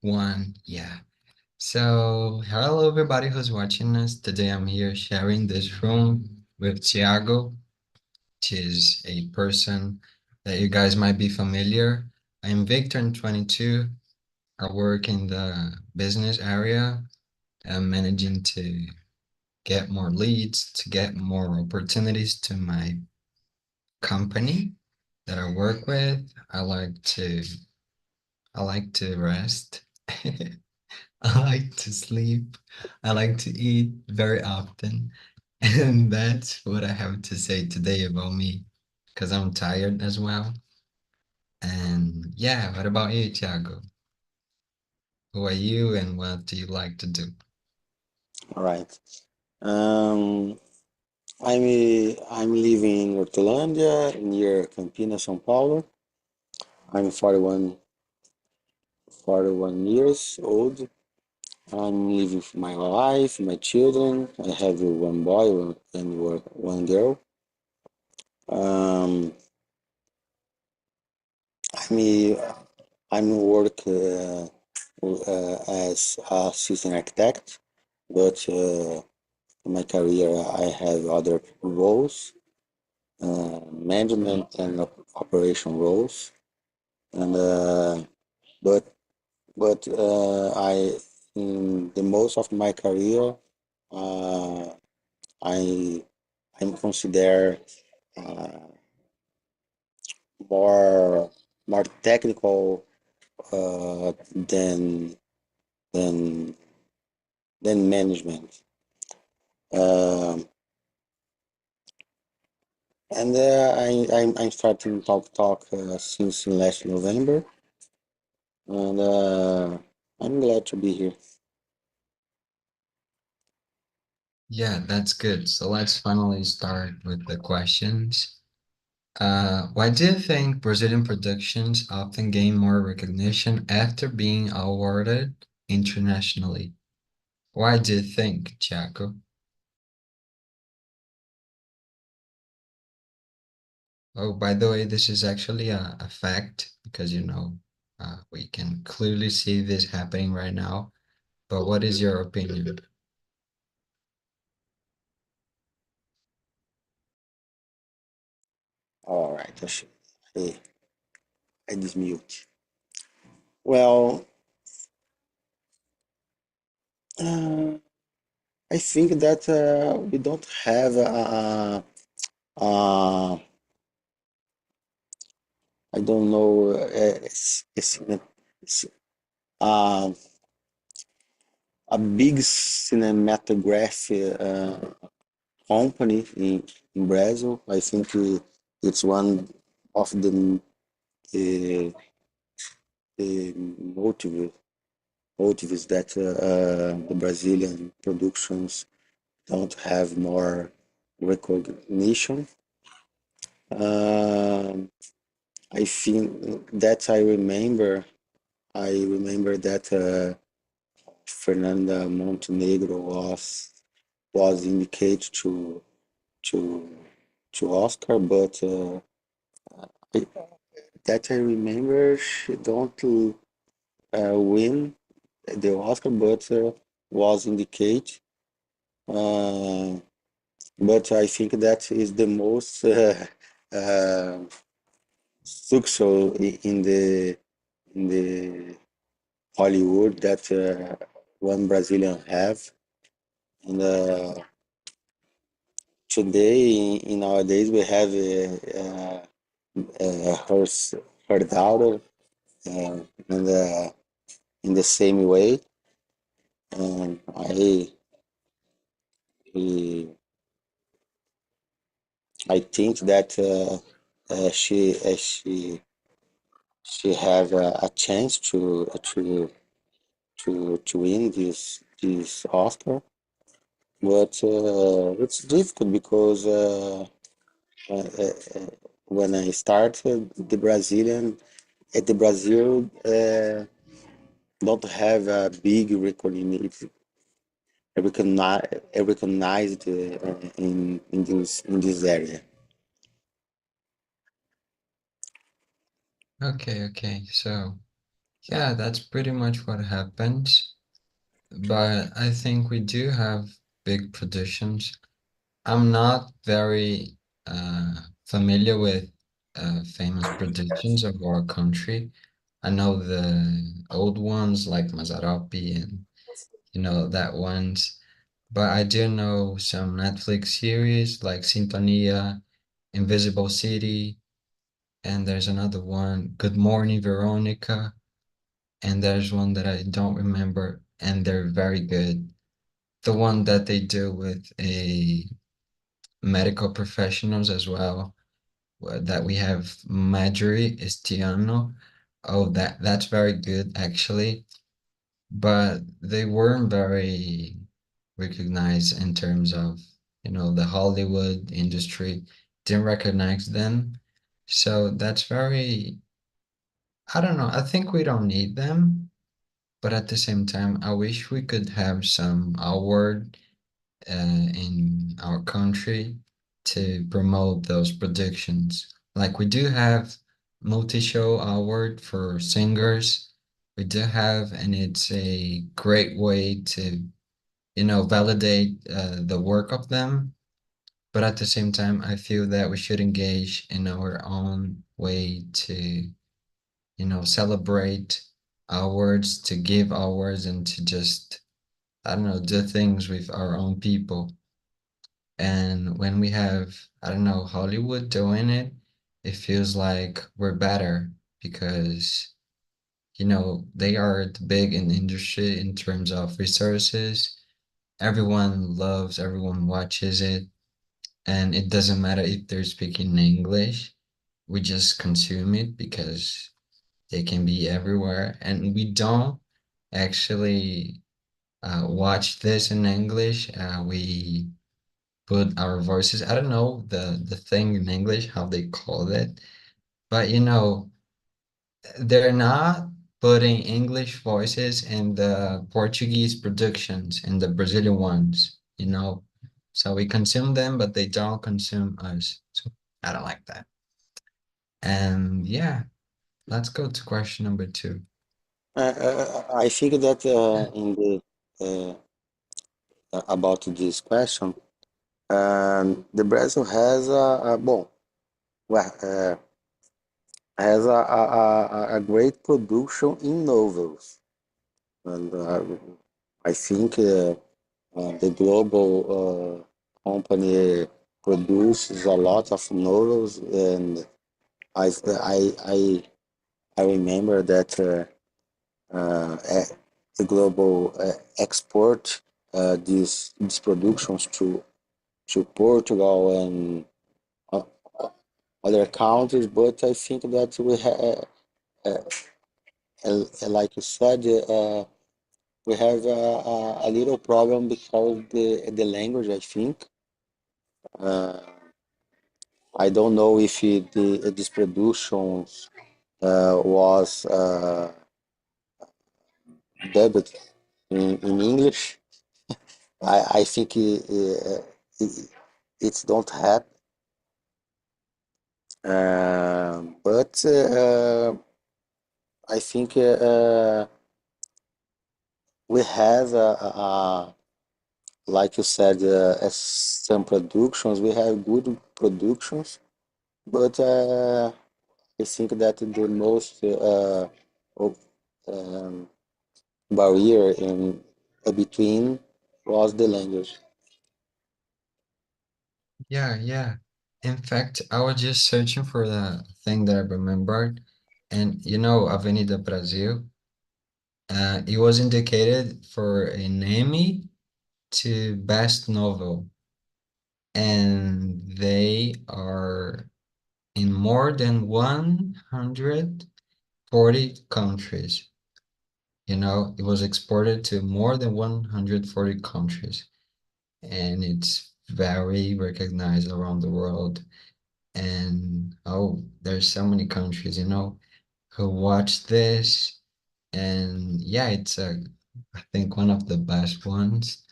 One, yeah. So, hello everybody who's watching us. Today I'm here sharing this room with Tiago, which is a person that you guys might be familiar. I'm Victor, I'm 22. I work in the business area. I'm managing to get more leads, to get more opportunities to my company that I work with. I like to rest. I like to sleep. I like to eat very often. And that's what I have to say today about me, because I'm tired as well. And yeah, what about you, Thiago? Who are you and what do you like to do? All right. Um, I'm living in Hortolândia, near Campinas, São Paulo. I'm 41 years old. I'm living for my wife, my children. I have one boy and one girl. Um, I'm I'm work as assistant architect, but in my career I have other roles, management and operation roles, and but I in the most of my career uh, I I'm consider uh, more more technical than than than management. Um, and I'm starting talk since last November, and I'm glad to be here. Yeah, that's good. So let's finally start with the questions. Why do you think Brazilian productions often gain more recognition after being awarded internationally? Why do you think, Thiago? Oh, by the way, this is actually a fact because we can clearly see this happening right now. But what is your opinion? All right, I, I dismute. Well, uh, I think that we don't have I don't know it's, uh, a big cinematography company in Brazil. I think it's one of uh, the motives that the Brazilian productions don't have more recognition. Um I think that I remember that Fernanda Montenegro was indicated to Oscar, but I, that I remember she don't win the Oscar, but was indicated. Uh, but I think that is the most uh, successful in the Hollywood that one Brazilian have. And today, in nowadays, we have her daughter, uh, and in the same way. And I think that she have a chance to win this Oscar, but it's difficult because uh, uh, uh, when I started the Brazil don't have a big recognized in this area. Okay, okay. So Yeah, that's pretty much what happens. But I think we do have big productions. I'm not very familiar with famous productions of our country. I know the old ones like Mazzaropi and that ones, but I do know some Netflix series like Sintonia, Invisible City, and there's another one, Good Morning Veronica, and there's one that I don't remember, and they're very good. The one that they do with a medical professionals as well, that we have Marjorie Estiano. Oh, that's very good actually, but they weren't very recognized in terms of, the Hollywood industry didn't recognize them. So that's very, I don't know, I think we don't need them, but at the same time, I wish we could have some award in our country to promote those productions. Like we do have multi-show award for singers. We do have, and it's a great way to, validate the work of them. But at the same time, I feel that we should engage in our own way to, celebrate awards, to give awards, and to just, I don't know, do things with our own people. And when we have, I don't know, Hollywood doing it, it feels like we're better because, they are big in the industry in terms of resources. Everyone loves, everyone watches it, and it doesn't matter if they're speaking English. We just consume it because they can be everywhere, and we don't actually watch this in English. We put our voices. I don't know the thing in English how they call it, but they're not putting English voices in the Portuguese productions and the Brazilian ones. So we consume them, but they don't consume us. So I don't like that. And yeah, let's go to question number two. I think that in the about this question, the Brazil has well, has a great production in novels, and I think the global company produces a lot of novels, and I I I, I remember that the global export these productions to Portugal and uh, other countries, but I think that we have, like you said, we have a little problem because the language. I think uh, I don't know if this production was dubbed in English. I think it don't have, but I think we have like you said, as some productions, we have good productions, but I think that the most o- um, barrier in between was the language. Yeah, yeah. In fact, I was just searching for the thing that I remembered, and Avenida Brasil, it was indicated for an Emmy to Best Novel, and they are in more than 140 countries. It was exported to more than 140 countries, and it's very recognized around the world. And oh, there's so many countries, who watch this. And yeah, it's I think one of the best ones,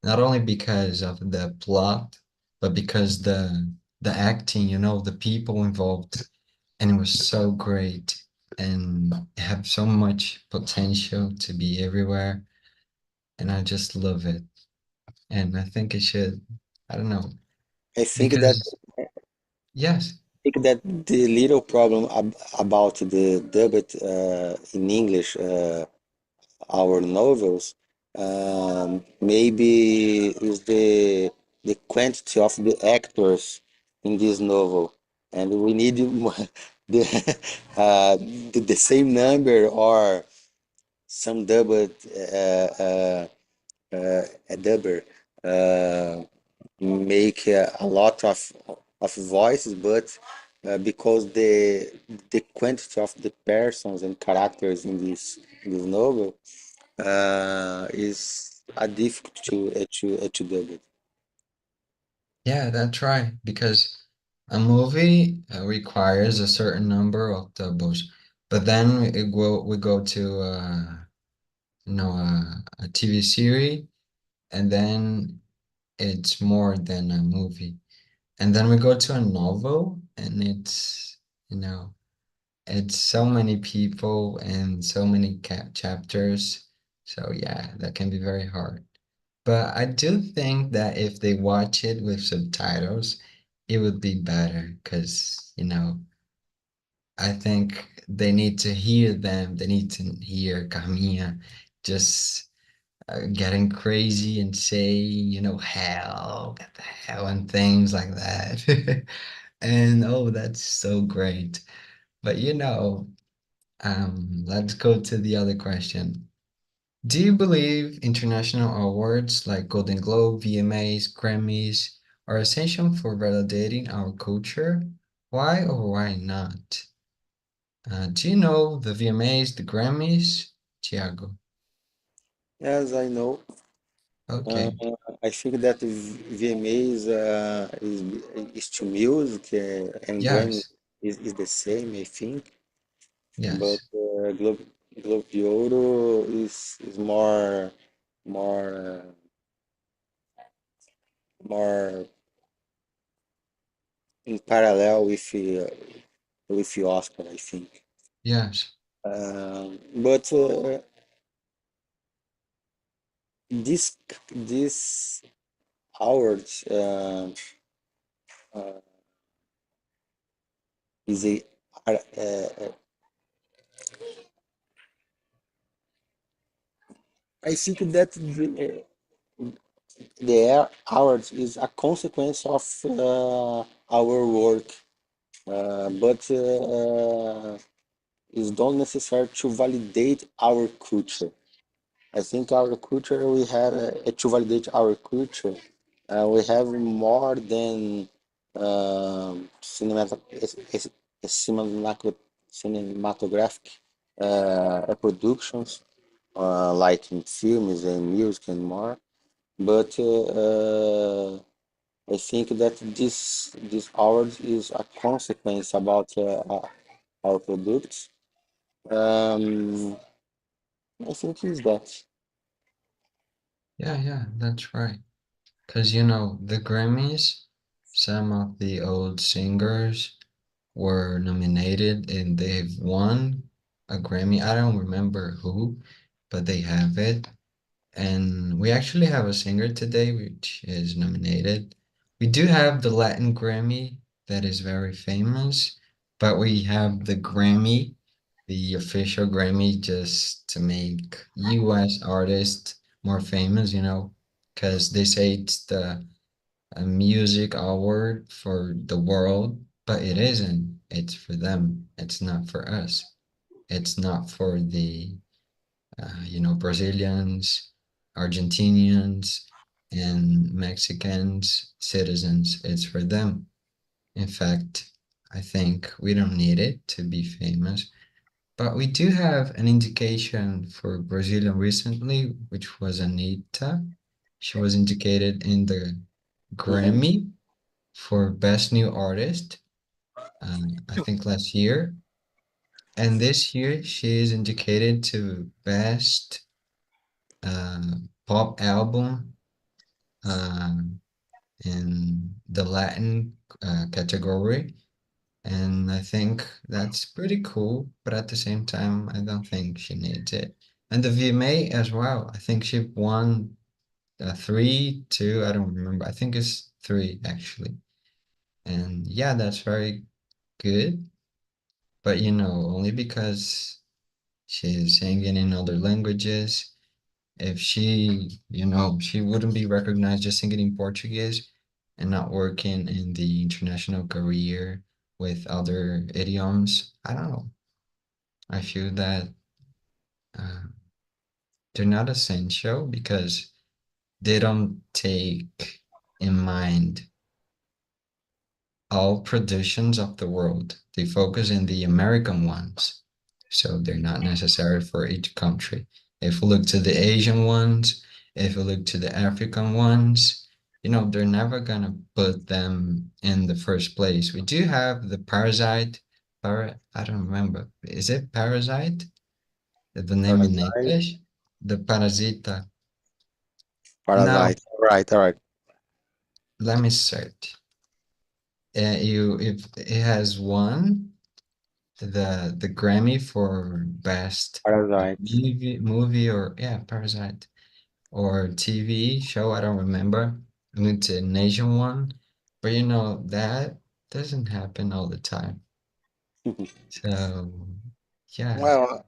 not only because of the plot, but because the acting, the people involved, and it was so great. and have so much potential to be everywhere. And I just love it. And I think it should, I don't know, I think that because yes, the little problem about the dubbed in English our novels maybe is the quantity of the actors in this novel, and we need the the same number or some double a dubber make a lot of voices, but because the quantity of the persons and characters in this novel is difficult to dub it. yeah, that's right. Because a movie requires a certain number of doubles, but then we go to a TV series, and then it's more than a movie. And then we go to a novel, and you know, it's so many people and so many chapters. So yeah, that can be very hard. But I do think that if they watch it with subtitles, it would be better because, I think they need to hear them. They need to hear Carminha just getting crazy and say, hell, get the hell, and things like that. And oh, that's so great. But let's go to the other question. Do you believe international awards like Golden Globe, VMAs, Grammys are essential for validating our culture? Why or why not? Do you know the VMAs, the Grammys? Tiago. As I know, uh, Okay. I think that VMA is to music and Grammy Yes. is the same, I think. But Yes. Globo de Ouro is more more in parallel with the Oscar, I think. Yes. But this awards uh, is a I think that the awards is a consequence of our work, but is not necessary to validate our culture. I think our culture, we have to validate our culture. We have more than cinematographic productions, like in films and music and more. But I think that this award is a consequence about our products. Um, I think is that. Yeah, yeah, that's right. Because, the Grammys, some of the old singers were nominated and they've won a Grammy. I don't remember who, but they have it. And we actually have a singer today which is nominated. We do have the Latin Grammy that is very famous, but we have the Grammy, the official Grammy, just to make US artists more famous, because they say it's the a music award for the world, but it isn't. It's for them. It's not for us. It's not for the Brazilians, Argentinians, and Mexicans citizens. It's for them. In fact, I think we don't need it to be famous, but we do have an indication for Brazilian recently, which was Anita. She was indicated in the Mhm. Grammy for Best New Artist, I think last year. And this year she is indicated to Best Pop Album uh, in the Latin category. And I think that's pretty cool, but at the same time, I don't think she needs it. And the VMA as well. I think she won three, two, I don't remember. I think it's three actually. And yeah, that's very good. But only because she's singing in other languages. If she wouldn't be recognized just singing in Portuguese and not working in the international career with other idioms. I don't know. I feel that uh, they're not essential because they don't take in mind all productions of the world. They focus in the American ones, so they're not necessary for each country. If we look to the Asian ones, if we look to the African ones, they're never gonna put them in the first place. We do have the Parasite, I don't remember. Is it Parasite? The name in Parasite. English? The Parasita. No, Parasite. All right, all right. let me search. If it has won the Grammy for best Parasite. movie or yeah, Parasite or TV show, I don't remember. I mean, it's a nation one, but that doesn't happen all the time. So yeah, Well,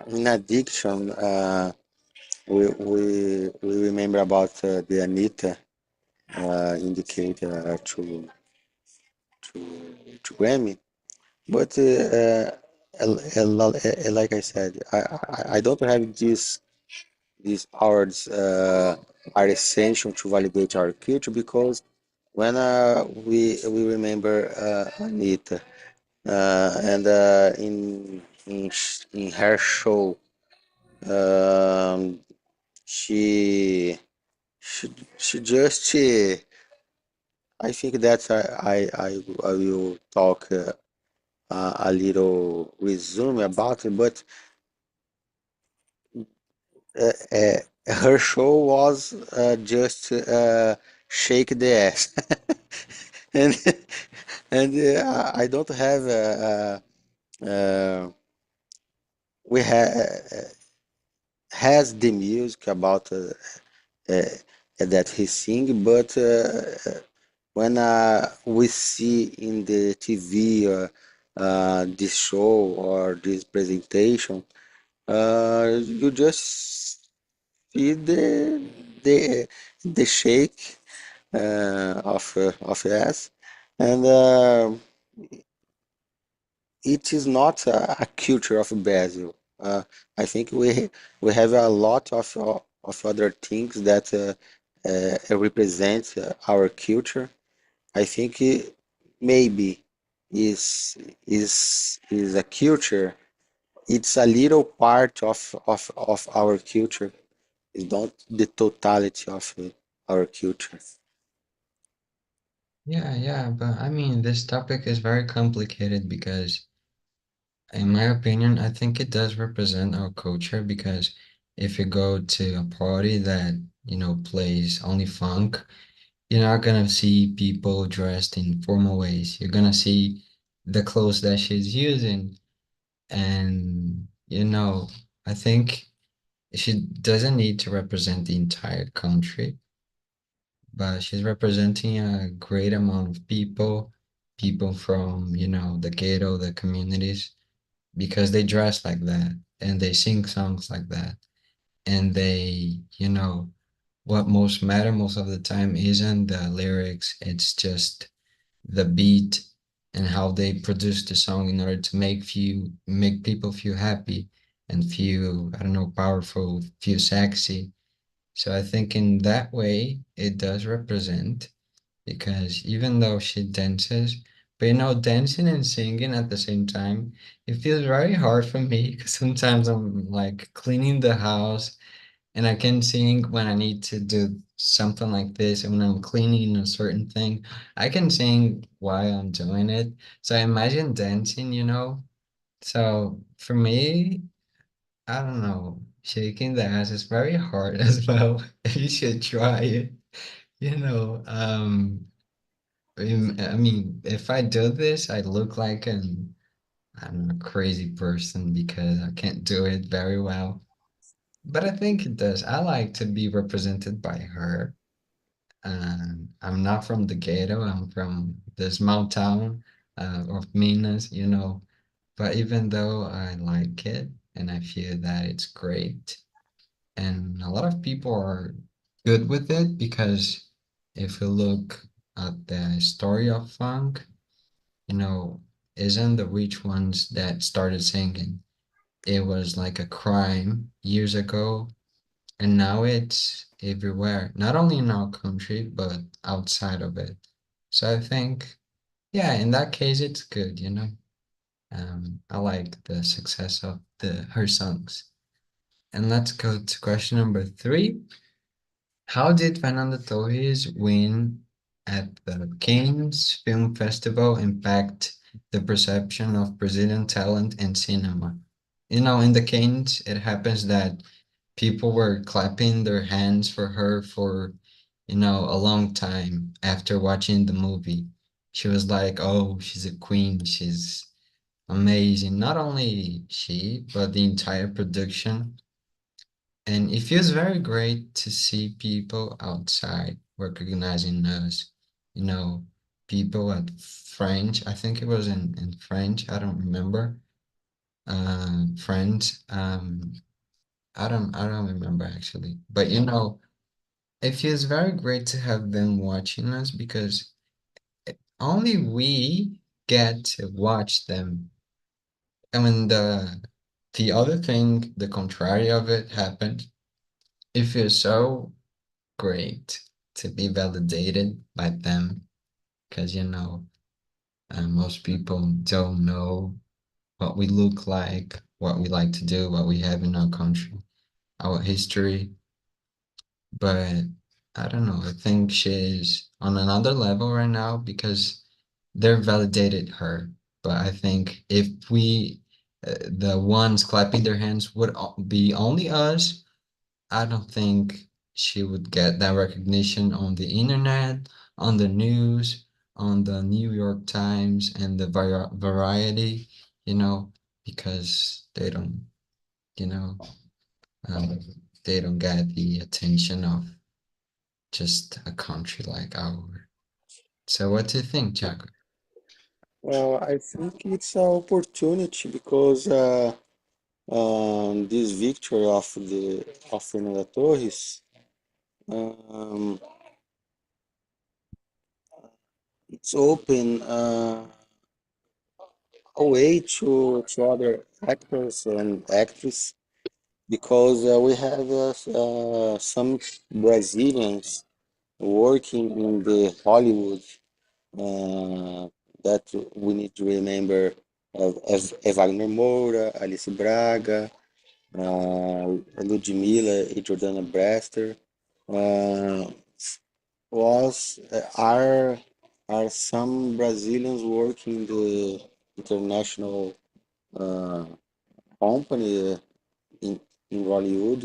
in addiction, we remember about the Anita indicate to Grammy, but like I said, I don't have these awards are essential to validate our culture because when we remember Anita and in her show um, she she just I think that I will talk a little resume about it, but her show was just shake the ass, and I don't have we has the music about uh, that he sing, but when we see in the TV this show or this presentation, you just see the the shake of ass, and it is not a culture of Brazil. I think we have a lot of other things that represent our culture. I think maybe is a culture. It's a little part of our culture. It's not the totality of our culture. yeah, but I mean, this topic is very complicated because, in my opinion, I think it does represent our culture because if you go to a party that, plays only funk, you're not gonna see people dressed in formal ways. You're gonna see the clothes that she's using. And, I think she doesn't need to represent the entire country, but she's representing a great amount of people from, the ghetto, the communities, because they dress like that and they sing songs like that. And they, what most matter most of the time isn't the lyrics, it's just the beat and how they produce the song in order to make people feel happy and feel, I don't know, powerful, feel sexy. So I think in that way it does represent because even though she dances, but dancing and singing at the same time, it feels very hard for me because sometimes I'm like cleaning the house and I can sing when I need to do something like this. And when I'm cleaning a certain thing, I can sing while I'm doing it. So I imagine dancing. So for me, I don't know, shaking the ass is very hard as well. You should try it, you know. I mean, if I do this, I look like I'm a crazy person because I can't do it very well. But I think it does. I like to be represented by her. I'm not from the ghetto. I'm from the small town of Minas, you know. But even though I like it and I feel that it's great, and a lot of people are good with it because if you look at the story of funk, you know, isn't the rich ones that started singing. It was like a crime years ago, and now it's everywhere, not only in our country, but outside of it. So I think, yeah, in that case, it's good, you know. I like the success of the her songs. And let's go to question number three. How did Fernando Torres win at the Cannes Film Festival impact the perception of Brazilian talent in cinema? You know, in the Cannes, it happens that people were clapping their hands for her for, you know, a long time after watching the movie. She was like, oh, she's a queen, she's amazing. Not only she, but the entire production. And it feels very great to see people outside recognizing us. You know, people at French, I think it was in French, I don't remember. French, I don't remember actually. But you know, it feels very great to have them watching us because only we get to watch them. I mean, the other thing, the contrary of it happened. It feels so great to be validated by them because you know most people don't know what we look like, what we like to do, what we have in our country, our history. But I don't know. I think she's on another level right now because they're validated her. But I think if the ones clapping their hands would be only us, I don't think she would get that recognition on the internet, on the news, on the New York Times and the Variety, you know, because they don't, you know, um, they don't get the attention of just a country like ours. So what do you think, Jaco? Well, I think it's an opportunity because this victory of Fernanda Torres, um, it's open a way to other actors and actresses because we have some Brazilians working in the Hollywood uh, that we need to remember Wagner Moura, Alice Braga, Ludmilla e Jordana Brewster. Uh, was are some Brazilians working in the international uh, company in in Hollywood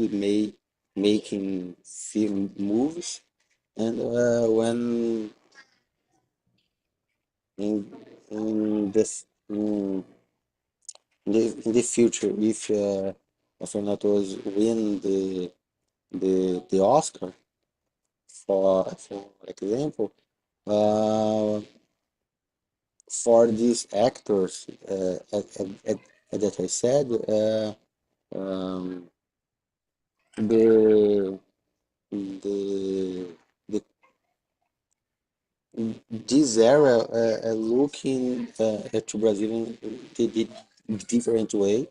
making film movies and when in in this in the future if Fernando win the Oscar for example for these actors that I said um, the the the this era looking to Brazilian the different way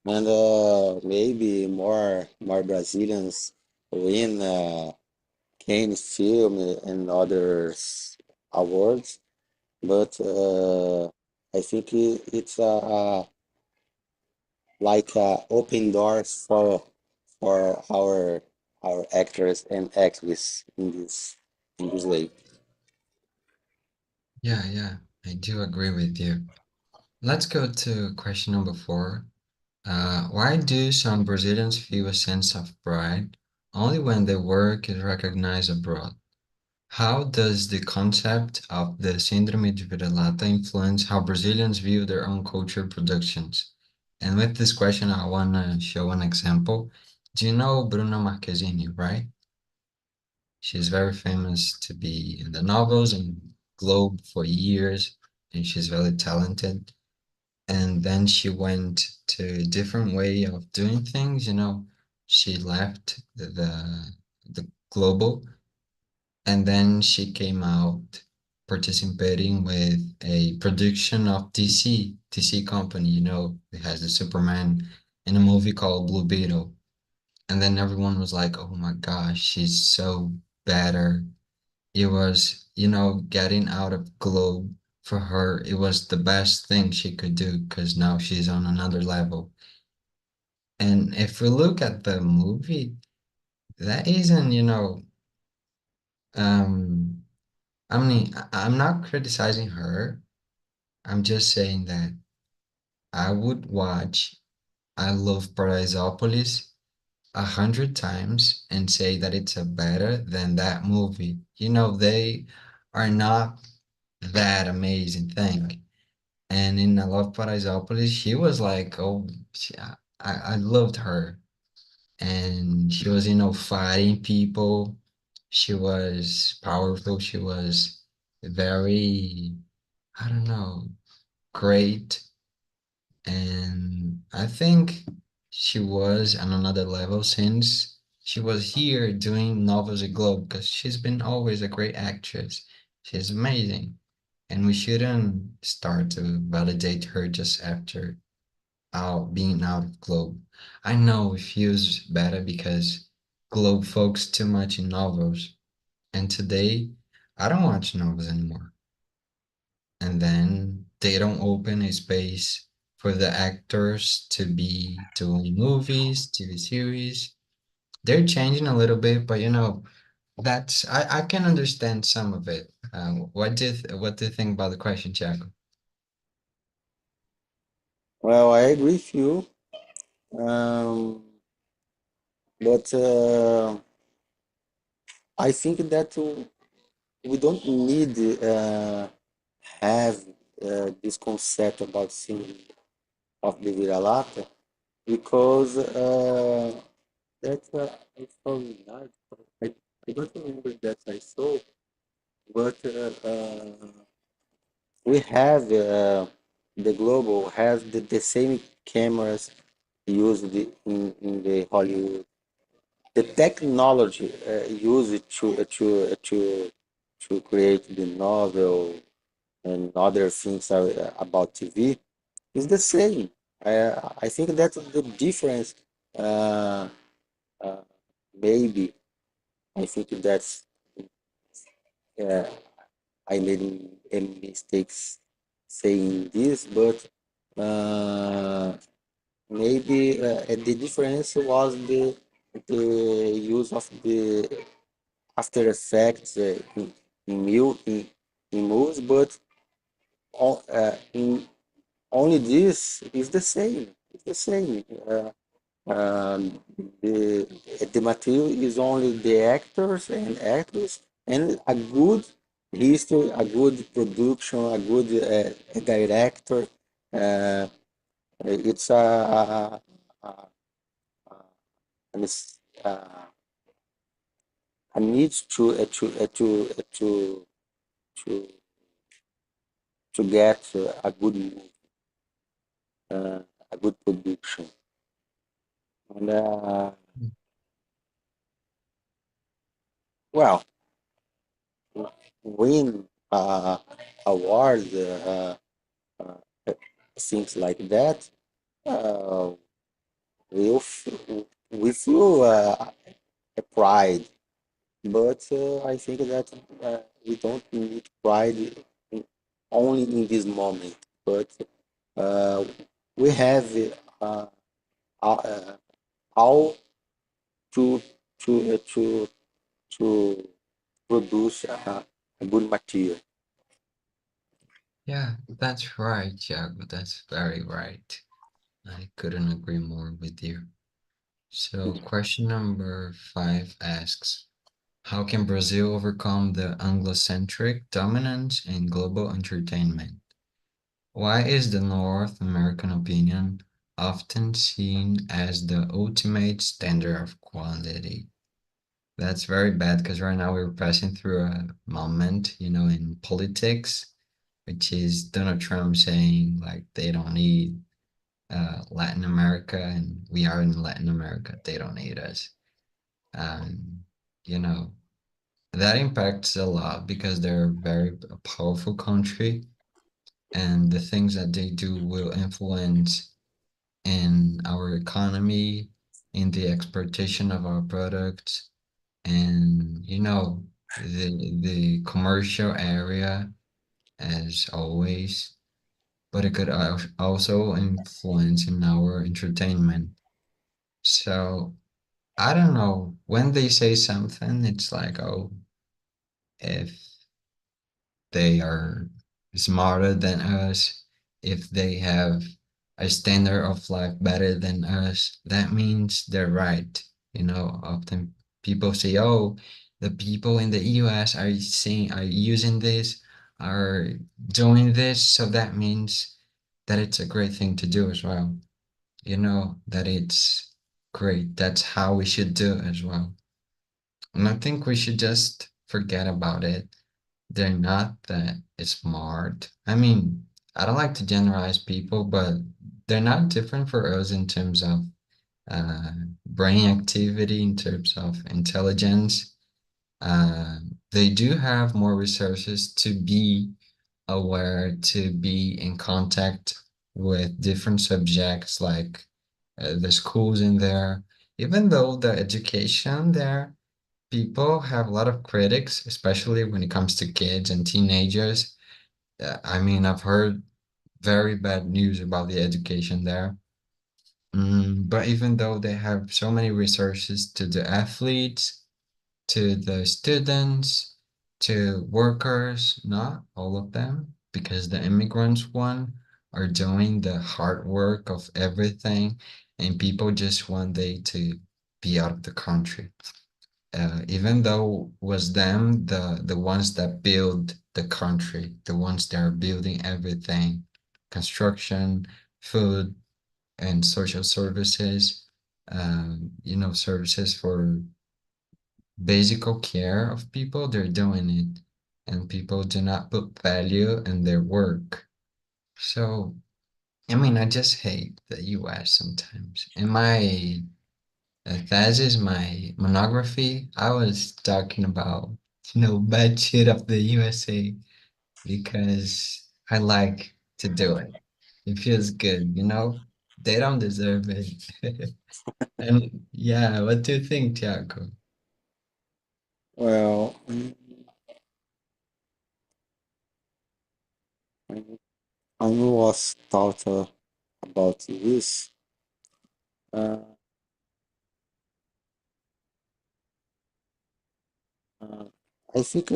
and maybe more Brazilians win Cannes film and others awards but I think it's like open doors for our actors and actresses in this way. Yeah, yeah, I do agree with you. Let's go to question number four. Why do some Brazilians feel a sense of pride only when their work is recognized abroad? How does the concept of the Síndrome de Vira-Lata influence how Brazilians view their own culture productions? And with this question, I want to show an example. Do you know Bruna Marquezine, right? She's very famous to be in the novels and Globe for years, and she's very talented. And then she went to a different way of doing things, you know. She left the global, and then she came out participating with a production of DC company, you know, it has the Superman in a movie called Blue Beetle. And then everyone was like, oh my gosh, she's so better. It was, you know, getting out of Globe for her, it was the best thing she could do because now she's on another level. And if we look at the movie, that isn't, you know, um, I'm not criticizing her. I'm just saying that I would watch I Love Paraisopolis 100 times and say that it's a better than that movie. You know, they are not that amazing thing. And in I Love Paraisopolis, she was like, oh, I loved her. And she was, you know, fighting people. She was powerful. She was very, I don't know, great. And I think she was on another level since she was here doing Novels a Globe because she's been always a great actress. She's amazing. And we shouldn't start to validate her just after being out of Globe. I know it feels better because Globe focused too much in novels. And today, I don't watch novels anymore. And then they don't open a space for the actors to be doing movies, TV series. They're changing a little bit, but you know, I can understand some of it. What do you think about the question, Thiago? Well, I agree with you, um, but I think that we don't need have this concept about sin of the vira-lata because that's I saw in an article. I don't remember that I saw, but we have the global has the same cameras used in the Hollywood. The technology used to create the novel and other things about TV is the same. I think that's the difference. Uh, uh, Maybe I think that's uh, I made a mistakes saying this, but uh, maybe the difference was the use of the After Effects in movies, but in only this is the same. It's the same. Um, the the material is only the actors and actors and a good history, a good production, a good director. Uh, it's a, a, a, a need to to get a good movie, a good production. And well, win award, things like that. Uh, we we feel a pride, but I think that we don't need pride only in this moment, but uh, we have uh, uh, how to to to produce a good material. Yeah, that's right, Thiago. That's very right. I couldn't agree more with you. So question number 5 asks, How can Brazil overcome the Anglo-centric dominance in global entertainment? Why is the North American opinion often seen as the ultimate standard of quality? That's very bad because right now we're passing through a moment, in politics, which is Donald Trump saying like they don't need Latin America, and we are in Latin America. They don't need us. Um, you know, that impacts a lot because they're a very powerful country, and the things that they do will influence in our economy, in the exportation of our products, and the commercial area as always. But it could also influence in our entertainment. So I don't know. When they say something, it's like, oh, if they are smarter than us, if they have a standard of life better than us, that means they're right. Often people say, oh, the people in the US are using this, are doing this, so that means that it's a great thing to do as well. That it's great. That's how we should do it as well. And I think we should just forget about it. They're not that smart. I mean, I don't like to generalize people, but they're not different for us in terms of uh, brain activity, in terms of intelligence. Uh, they do have more resources to be aware, to be in contact with different subjects like the schools in there. Even though the education there, people have a lot of critics, especially when it comes to kids and teenagers. I mean, I've heard very bad news about the education there. But even though they have so many resources to the athletes, to the students, to workers, not all of them, because the immigrants one are doing the hard work of everything, and people just want they to be out of the country. Even though was them the ones that build the country, the ones that are building everything, construction, food, and social services, services for basic care of people, they're doing it, and people do not put value in their work. So, I mean, I just hate the US sometimes. In my thesis, my monography, I was talking about, bad shit of the USA because I like to do it. It feels good. They don't deserve it. And yeah, what do you think, Tiago? Well, I was thought about this. Uh, uh, I think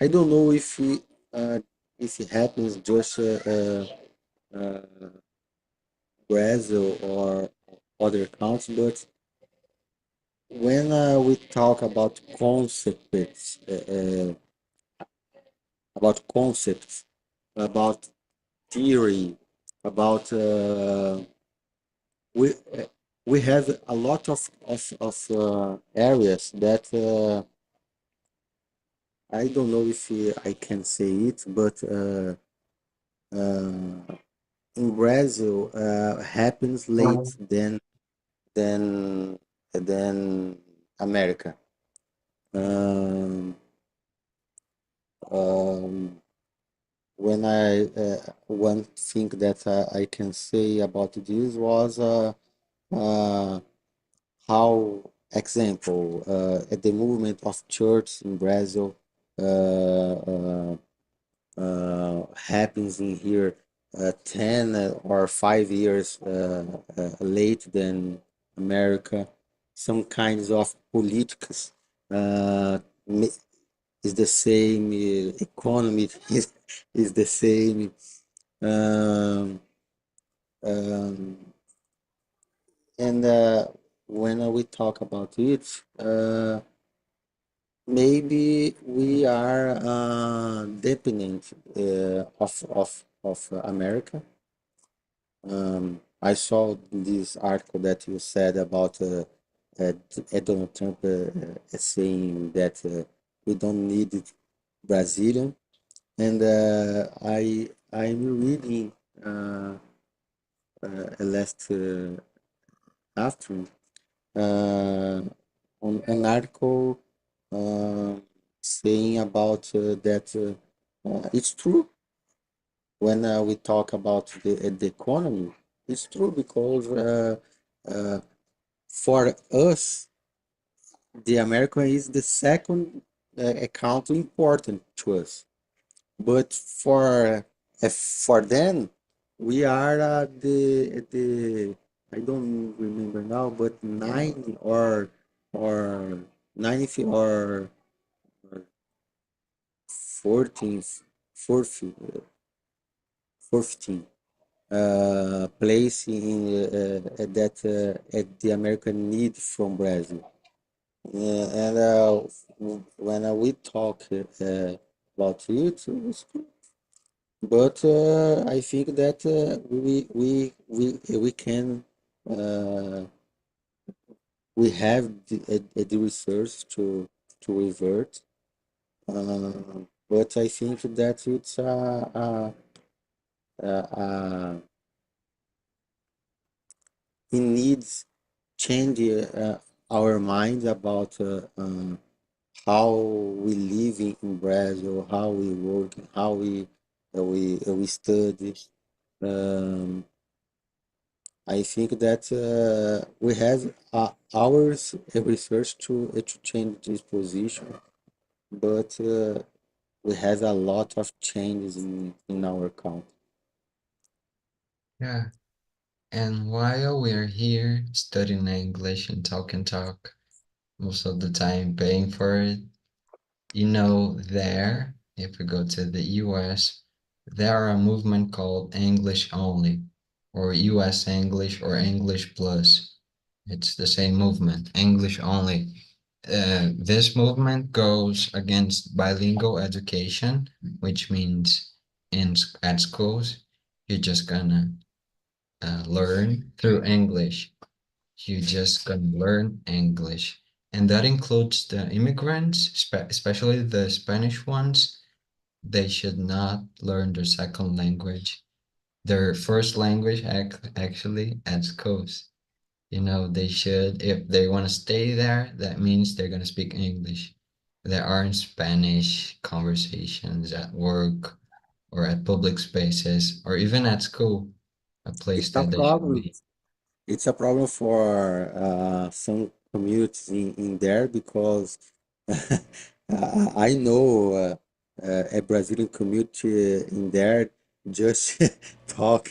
I don't know if it happens just uh, Brazil or other countries, but when we talk about concepts, about theory, about we we have a lot of areas that I don't know if I can say it, but in Brazil happens late than than America. Um, um, when one thing that I can say about this was uh, how example at the movement of church in Brazil happens in here 10 or 5 years late than America. Some kinds of politics uh, ma- is the same, economy is the same. Um, um, and when we talk about it, maybe we are dependent of America. I saw this article that you said about Donald Trump saying that we don't need Brazilian, and I'm reading uh, last afternoon uh, on an article uh, saying about that it's true when we talk about the economy. It's true because uh, for us, the American is the second account important to us. But for them, we are the I don't remember now, but nine or ninth or 14th, fourth, 14 place in that at the American need from Brazil. And when we talk about it, it's good. But I think that we can uh, we have the resource to revert. Uh, but I think that it's a it needs change our minds about how we live in Brazil, how we work, how we study. Um, I think that we have hours of research to change this position, but we have a lot of changes in our country. Yeah. And while we're here studying English and talk, most of the time paying for it, there, if we go to the US, there are a movement called English Only, or US English or English Plus. It's the same movement, English Only. This movement goes against bilingual education, which means at schools, you're just gonna learn through English. You just gonna learn English. And that includes the immigrants, especially the Spanish ones. They should not learn their second language, their first language actually at schools. They should, if they want to stay there, that means they're going to speak English. There aren't Spanish conversations at work or at public spaces or even at school, a place It's a that they should problem. be. It's a problem for some communities in there because I know a Brazilian community in there just talk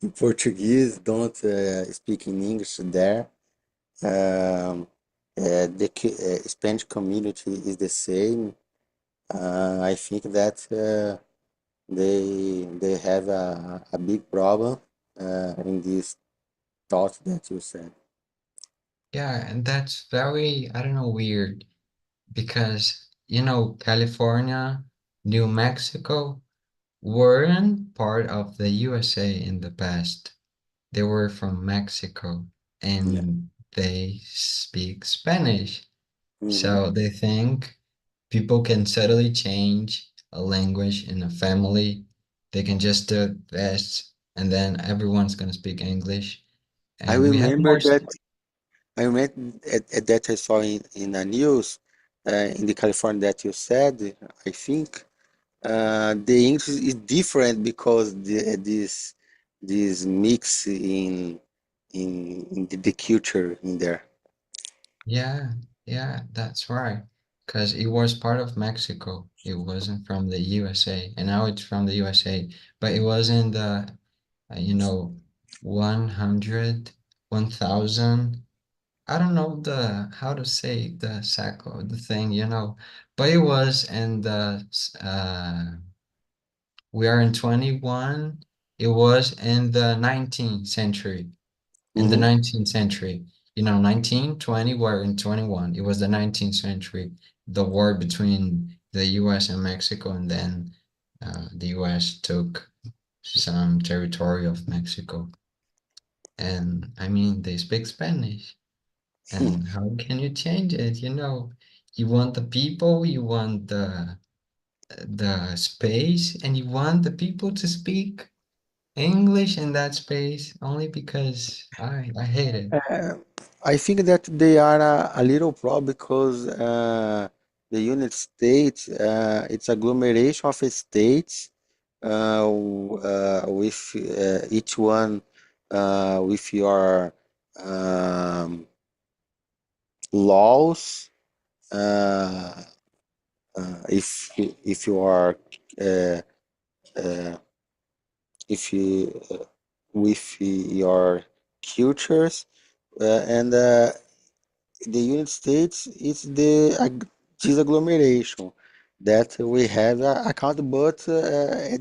in Portuguese, don't speak in English there. The Spanish community is the same. I think that they have a big problem in this thought that you said. Yeah, and that's very, I don't know, weird because, California, New Mexico weren't part of the USA in the past. They were from Mexico Yeah. and they speak Spanish. Mhm. So they think people can subtly change a language in a family. They can just do this, and then everyone's going to speak English. I And we have remember more. that I remember that I saw in the news in the California that you said. I think the English is different because this mix in the culture in there. Yeah, yeah, that's right. Because it was part of Mexico. It wasn't from the USA. And now it's from the USA. But it wasn't the, uh, you know, 100, 1,000. I don't know how to say the sacco, the thing, but it was in we are in 21. It was in the 19th century. In the Hmm. 19th century. 1920, we're in 21. It was the 19th century, the war between the US and Mexico, and then the US took some territory of Mexico. And I mean, they speak Spanish. And how can you change it? You want the people, you want the space, and you want the people to speak English in that space only because I hate it. Uh, I think that they are a little problem because the United States it's agglomeration of states with each one with your um, laws. Uh, if you are uh, uh, if you with your cultures and the United States is this agglomeration that we have account, but uh,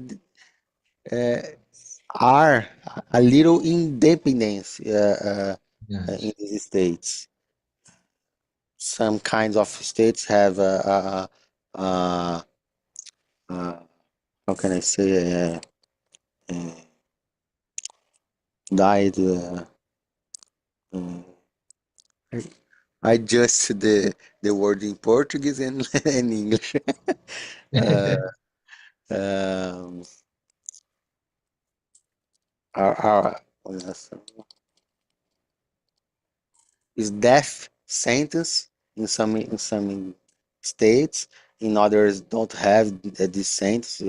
are a little independence in Yes. these states. Some kinds of states have uh, how can I say uh, died. Uh, I just the word in Portuguese and in English. uh, um, are is death sentence in some states. In others, don't have this sentence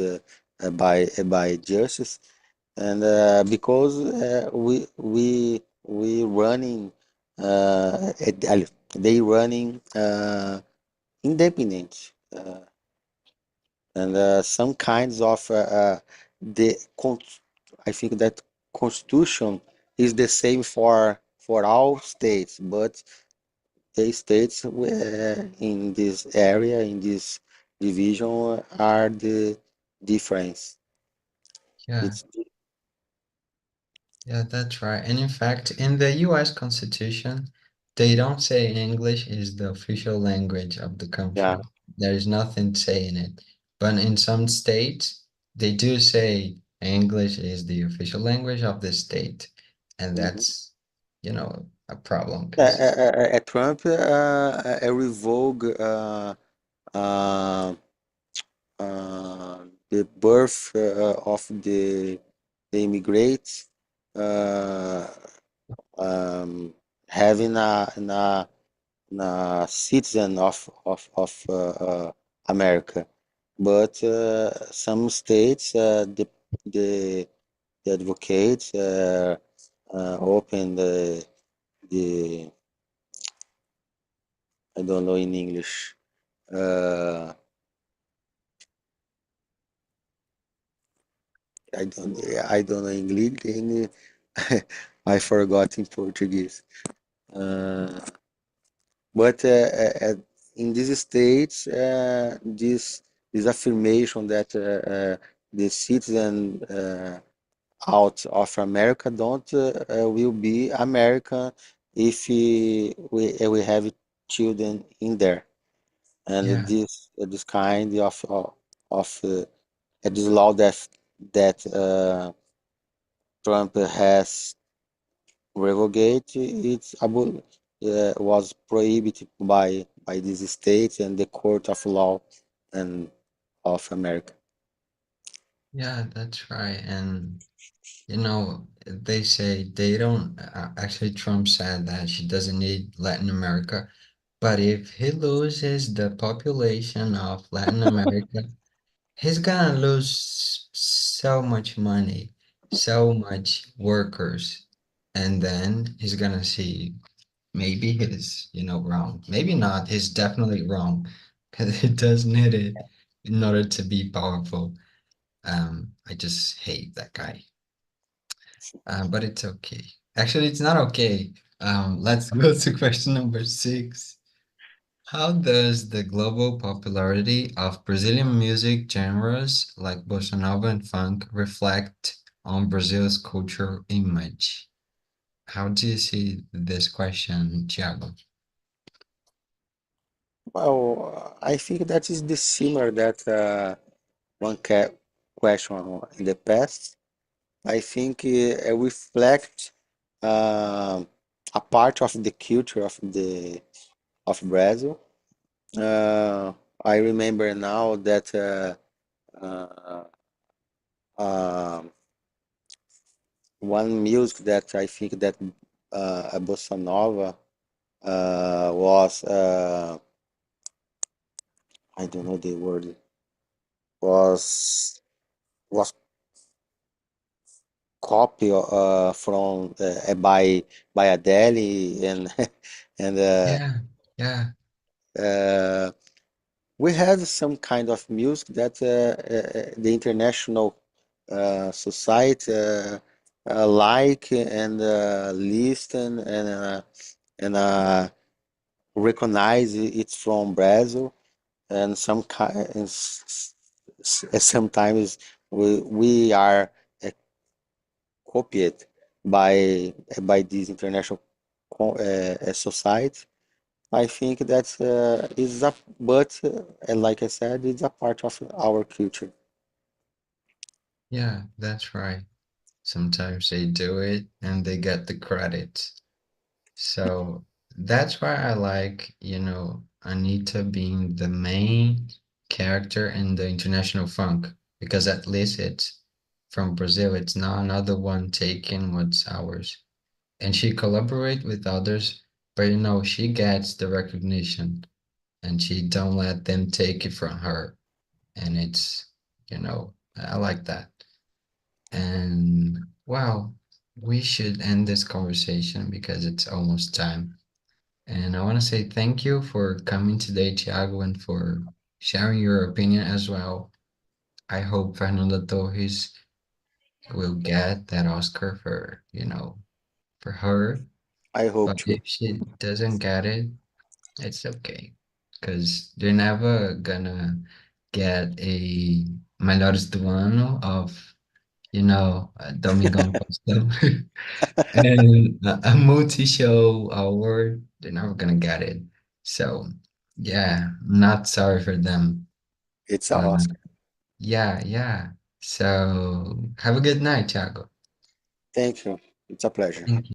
by justice, and because we running they running independent. And some kinds of the con- I think that constitution is the same for all states, but the states in this area in this division are the difference. Yeah. It's Yeah, that's right. And in fact, in the US Constitution, they don't say English is the official language of the yeah. country. There is nothing saying it. But in some states, they do say English is the official language of the state. And Mhm. that's, a problem because, Trump revoke uh, the birth of the immigrants uh, um, having a citizen of America, but some states the the advocates open the I don't know in English. Uh, I don't know English. I forgot in Portuguese. Uh, but in these states, this affirmation that the citizen out of America don't will be American if we have children in there, and yeah, this kind of this law that Trump has revoked, was prohibited by these states and the court of law and of America. yeah, that's right. And, they say they don't, actually, Trump said that she doesn't need Latin America. But if he loses the population of Latin America, he's gonna lose so much money, so much workers, and then he's gonna see maybe he's, wrong. Maybe not. He's definitely wrong because he does need it in order to be powerful. I just hate that guy. But it's okay. Actually, it's not okay. Let's go to question number 6. How does the global popularity of Brazilian music genres like bossa nova and funk reflect on Brazil's cultural image? How do you see this question, Thiago? Well, I think that is the similar that one question in the past. I think reflect uh, a part of the culture of Brazil. Uh, I remember now that uh, um one music that I think that a bossa nova was I don't know the word was was copy from by Adele and and Yeah, yeah, uh, we have some kind of music that the international society like and listen and recognize it's from Brazil and some kind and sometimes we are uh, copied by this international society. I think that is a but and like I said, it's a part of our culture. yeah, that's right. Sometimes they do it and they get the credit. So that's why I like, Anita being the main character in the international funk, because at least it's from Brazil. It's not another one taking what's ours. And she collaborate with others, but she gets the recognition and she don't let them take it from her. And I like that. And wow, we should end this conversation because it's almost time. And I want to say thank you for coming today, Thiago, and for sharing your opinion as well. I hope Fernanda Torres will get that Oscar for her. I hope But to. if she doesn't get it, it's okay. Because they're never gonna get a Melhores do Ano of, Domingão Faustão. And a multi-show award, they're never gonna get it. So yeah, not sorry for them. It's a But Oscar. yeah, yeah. So have a good night, Thiago. Thank you. It's a pleasure. Thank